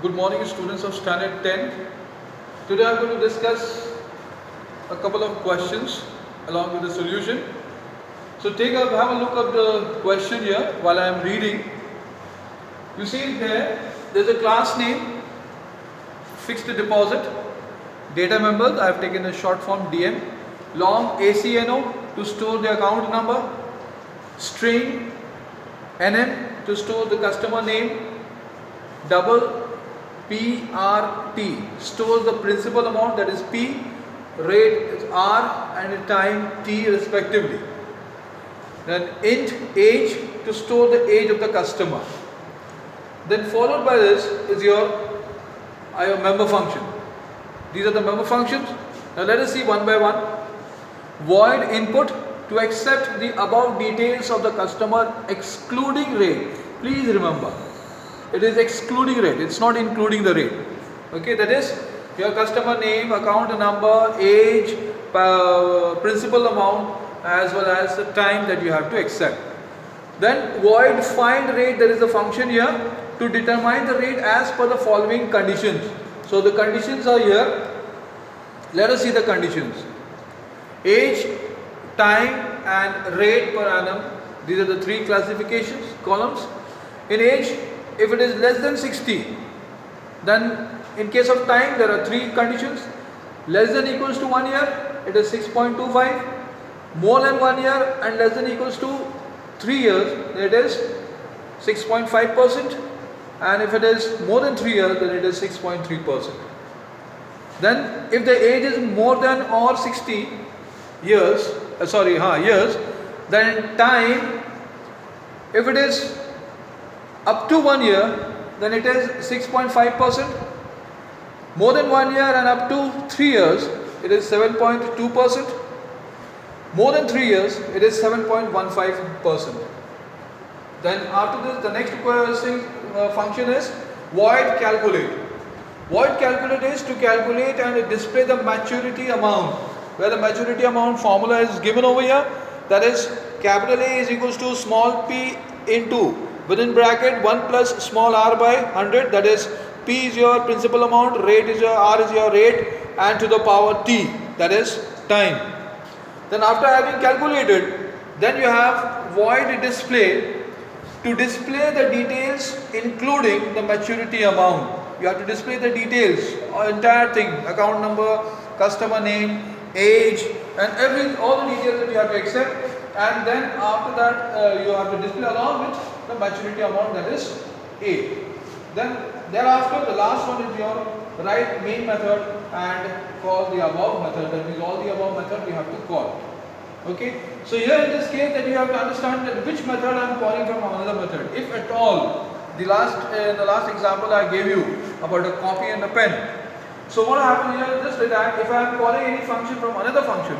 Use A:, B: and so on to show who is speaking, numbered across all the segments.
A: Good morning, students of Standard 10. Today I am going to discuss a couple of questions along with the solution. So have a look at the question here while I am reading. You see there is a class name, fixed deposit, data members. I have taken a short form DM, long ACNO to store the account number, string NM to store the customer name, double PRT stores the principal amount, that is P, rate is R, and time T respectively. Then int age to store the age of the customer. Then followed by this is your member function. These are the member functions. Now let us see one by one. Void input to accept the above details of the customer excluding rate. Please remember, it is excluding rate, it's not including the rate. Okay, that is your customer name, account number, age, principal amount, as well as the time that you have to accept. Then void find rate, there is a function here to determine the rate as per the following conditions. So the conditions are here. Let us see the conditions. Age, time and rate per annum. These are the three classifications columns. In age, if it is less than 60, then in case of time there are three conditions. Less than equals to 1 year, it is 6.25. More than 1 year and less than equals to 3 years, it is 6.5%. And if it is more than 3 years, then it is 6.3%. Then if the age is more than or 60 years, years, then time, if it is up to 1 year, then it is 6.5%. More than 1 year and up to 3 years, it is 7.2%. More than 3 years, it is 7.15%. Then after this, the next function is void calculate. Void calculate is to calculate and display the maturity amount, where the maturity amount formula is given over here. That is, capital A is equals to small p into within bracket 1 plus small r by 100, that is P is your principal amount, rate is your R is your rate, and to the power T, that is time. Then after having calculated, then you have void display to display the details including the maturity amount. You have to display the details, entire thing, account number, customer name, age, and all the details that you have to accept. And then after that you have to display along with the maturity amount, that is A. Then thereafter the last one is your write main method and call the above method. That means all the above method we have to call. Okay. So here in this case that you have to understand that which method I am calling from another method. If at all, the last example I gave you about a copy and a pen. So what happens here is this, that if I am calling any function from another function,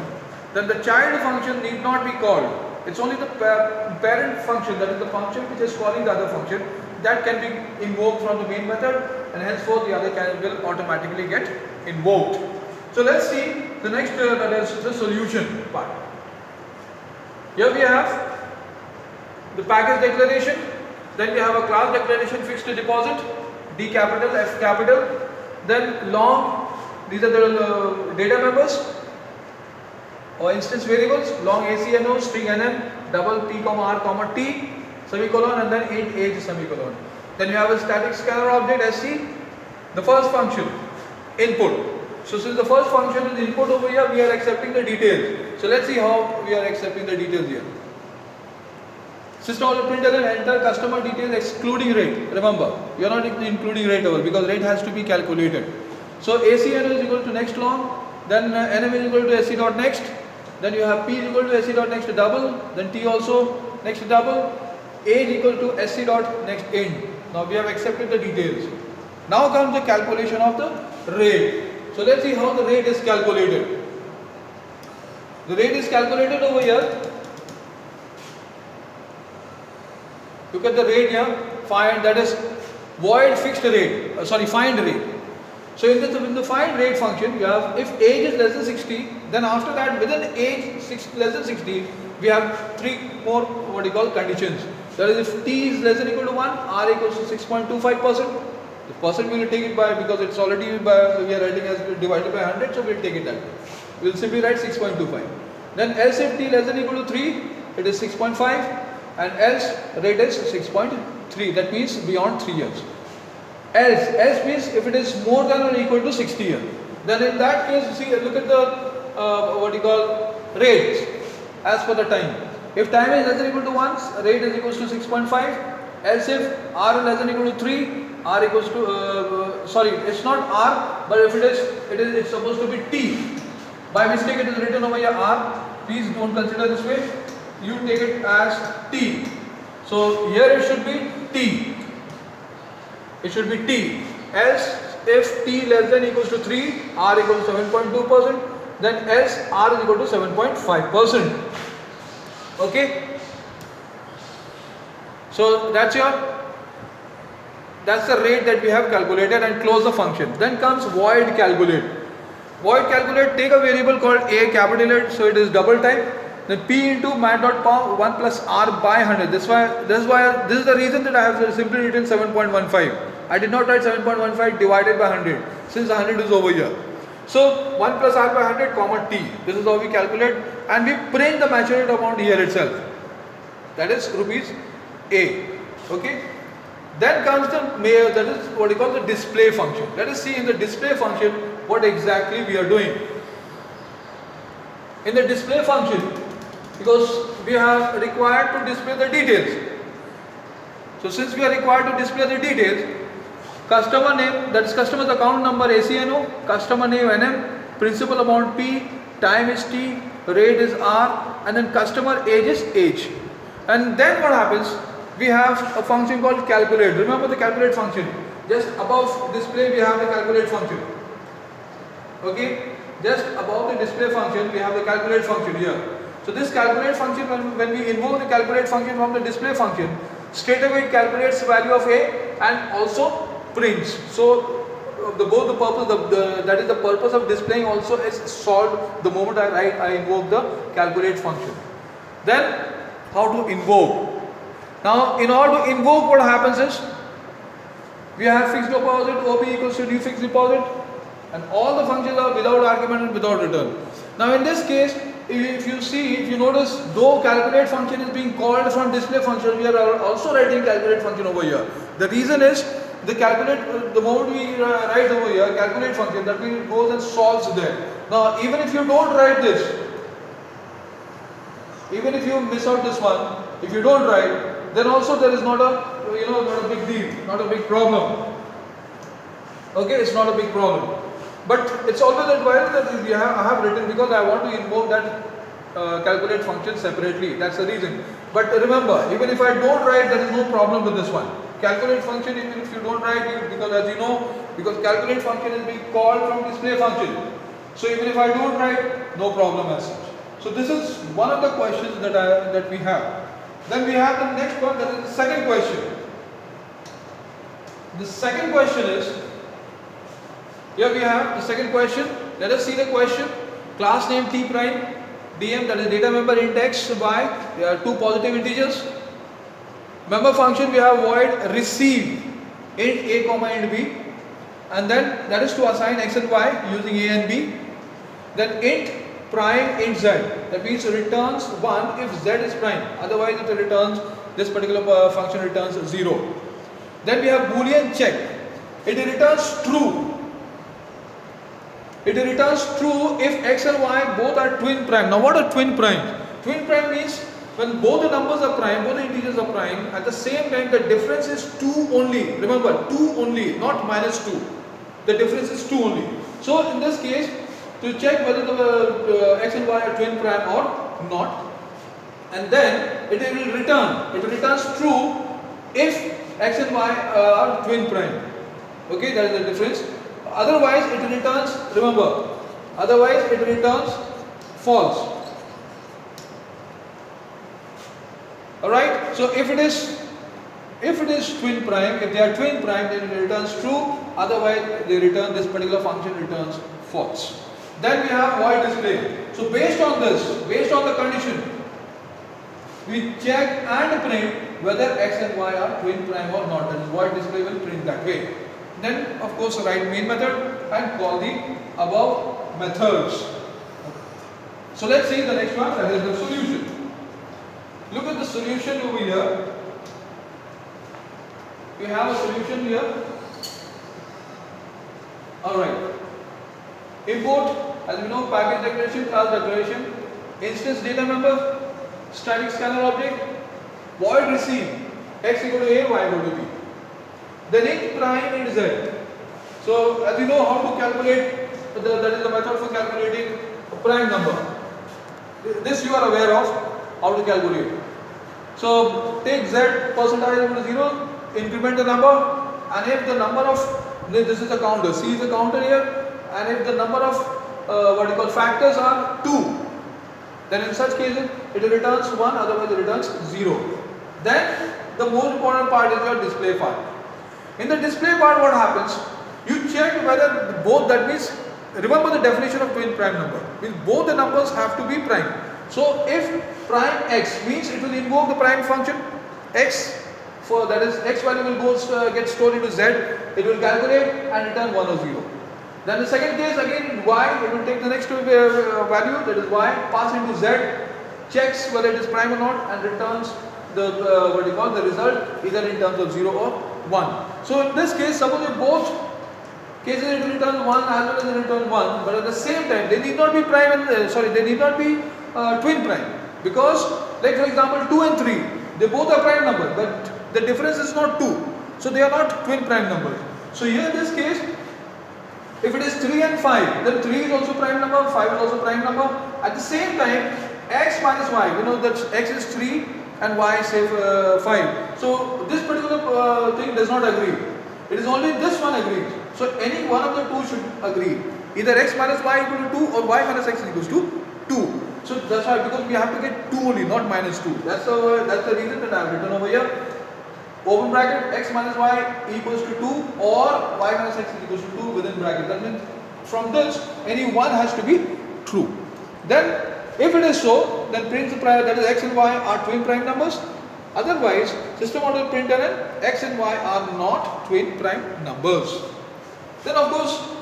A: then the child function need not be called. It's only the parent function, that is the function which is calling the other function, that can be invoked from the main method, and henceforth the other will automatically get invoked. So let's see the next, that is the solution part. Here we have the package declaration, then we have a class declaration fixed deposit, D capital, F capital, then long, these are the data members or instance variables, long ACNO, string NM, double P, R, T, semicolon, and then int age semicolon. Then you have a static scalar object SC, the first function, input. So since the first function is input over here, we are accepting the details. So let's see how we are accepting the details here. System.println enter customer details excluding rate. Remember, you are not including rate over because rate has to be calculated. So ACNO is equal to next long, then NM is equal to SC dot next, then you have P is equal to SC dot next double, then T also next double, age equal to SC dot next end. Now we have accepted the details. Now comes the calculation of the rate. So let's see how the rate is calculated. The rate is calculated over here. Look at the rate here, find, that is void fixed rate, find rate. So in the find rate function, you have if age is less than 60, then after that within age less than 60, we have three more conditions. That is, if T is less than equal to 1, R equals to 6.25%. The percent we will take it by, because it's already by, we are writing as divided by 100, so we will take it that way. We will simply write 6.25. Then else if t less than or equal to 3, it is 6.5, and else rate is 6.3. That means beyond 3 years. Else means if it is more than or equal to 60 years. Then in that case, see, look at the what you call rates as per the time. If time is less than or equal to 1, rate is equals to 6.5. Else if r is less than or equal to 3, r equals to sorry, it's not r, but if it's supposed to be t. By mistake it is written over here r. Please don't consider this way. You take it as t. So here it should be t. It should be t. Else if t less than or equals to 3, r equals to 7.2%, then else r is equal to 7.5%. Okay. So that's the rate that we have calculated, and close the function. Then comes void calculate. Void calculate, take a variable called a, capital A, so it is double type. Then p into mat.pow 1 plus r by 100. This is the reason that I have simply written 7.15. I did not write 7.15 divided by 100, since 100 is over here. So 1 plus r by 100 comma t. This is how we calculate, and we print the maturity amount here itself. That is rupees a. Okay. Then comes that is what we call the display function. Let us see in the display function what exactly we are doing. In the display function, because we are required to display the details. So since we are required to display the details, customer name, that is customer's account number ACNO, customer name NM, principal amount P, time is T, rate is R, and then customer age is H. And then what happens? We have a function called calculate. Remember the calculate function. Just above display we have the calculate function. Okay. Just above the display function we have the calculate function here. So this calculate function, when we invoke the calculate function from the display function, straight away it calculates the value of A and also prints. So both the purpose, that is the purpose of displaying also is solved the moment I invoke the calculate function. Then how to invoke? Now in order to invoke, what happens is we have fixed deposit, OP equals to new fixed deposit, and all the functions are without argument and without return. Now in this case, if you notice, though calculate function is being called from display function, we are also writing calculate function over here. The reason is the moment we write over here calculate function, that means it goes and solves there. Now even if you don't write this, even if you miss out this one, if you don't write, then also there is not a big deal, not a big problem. Okay, it's not a big problem. But it's always advised that I have written, because I want to invoke that calculate function separately. That's the reason. But remember, even if I don't write, there is no problem with this one. Calculate function, even if you don't write, because as you know, because calculate function is being called from display function. So even if I don't write, no problem as such. So this is one of the questions that we have. Then we have the next one, that is the second question. The second question is, here we have the second question. Let us see the question. Class name T prime, DM, that is data member indexed by 2 positive integers. Member function we have void receive int a comma int b, and then that is to assign x and y using a and b. Then int prime int z, that means returns 1 if z is prime, otherwise it returns, this particular function returns 0. Then we have boolean check, it returns true. It returns true if x and y both are twin prime. Now what are twin prime? Twin prime means when both the numbers are prime, both the integers are prime, at the same time the difference is 2 only. Remember, 2 only, not minus 2. The difference is 2 only. So in this case, to check whether the x and y are twin prime or not, and then it will return. It returns true if x and y are twin prime. Okay, that is the difference. Otherwise it returns, remember, otherwise it returns false. Alright, so if it is twin prime, if they are twin prime, then it returns true, otherwise they return, this particular function returns false. Then we have void display. So based on this, based on the condition, we check and print whether x and y are twin prime or not, and void display will print that way. Then of course write main method and call the above methods. So let's see the next one, that is the solution. Look at the solution over here. We have a solution here. Alright. Import, as we know, package declaration, class declaration, instance data member, static scanner object, void receive, x equal to a, y equal to b. Then int prime int z. So as you know how to calculate, that is the method for calculating a prime number. This you are aware of how to calculate. So take z percentage equal to 0, increment the number, and if the number of, this is a counter, C is a counter here, and if the number of factors are 2, then in such cases it returns 1, otherwise it returns 0. Then the most important part is your display file. In the display part, what happens? You check whether both, that means remember the definition of twin prime number, means both the numbers have to be prime. So if prime x means it will invoke the prime function x, for that is x value will get stored into z, it will calculate and return 1 or 0. Then the second case again y, it will take the next value, that is y, pass into z, checks whether it is prime or not, and returns the the result either in terms of 0 or 1. So in this case, suppose in both cases it will return 1 as well as it return 1, but at the same time they need not be prime and they need not be twin prime, because like for example 2 and 3, they both are prime numbers, but the difference is not 2, so they are not twin prime numbers. So here in this case, if it is 3 and 5, then 3 is also prime number, 5 is also prime number. At the same time, x minus y, we know that x is 3 and y is say 5. So this particular thing does not agree. It is only this one agrees. So any one of the two should agree. Either x minus y equal to 2 or y minus x equals to 2. So that's why, because we have to get 2 only, not minus 2. That's the reason that I have written over here. Open bracket, x minus y equals to 2 or y minus x equals to 2 within bracket. That means from this any one has to be true. Then if it is so, then print the prime, that is x and y are twin prime numbers. Otherwise, system out will print an x and y are not twin prime numbers. Then of course,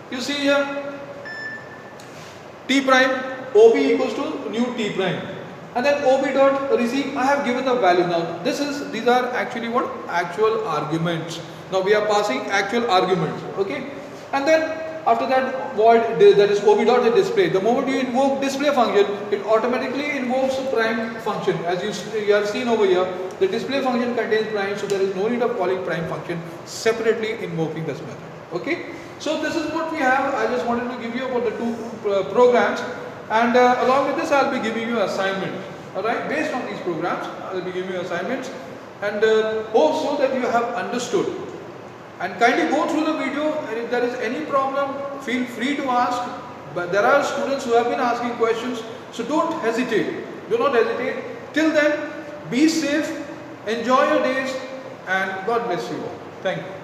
A: you see here t prime ob equals to new t prime. And then ob dot receive, I have given the value. Now these are actually what? Actual arguments. Now we are passing actual arguments, okay? And then after that void, that is ob dot the display. The moment you invoke display function, it automatically invokes the prime function. As you have seen over here, the display function contains prime, so there is no need of calling prime function separately invoking this method, okay? So this is what we have. I just wanted to give you about the two programs. And along with this, I'll be giving you assignment. Alright, based on these programs, I'll be giving you assignments, and hope so that you have understood. And kindly go through the video, and if there is any problem, feel free to ask. But there are students who have been asking questions, so don't hesitate. Do not hesitate. Till then, be safe, enjoy your days, and God bless you all. Thank you.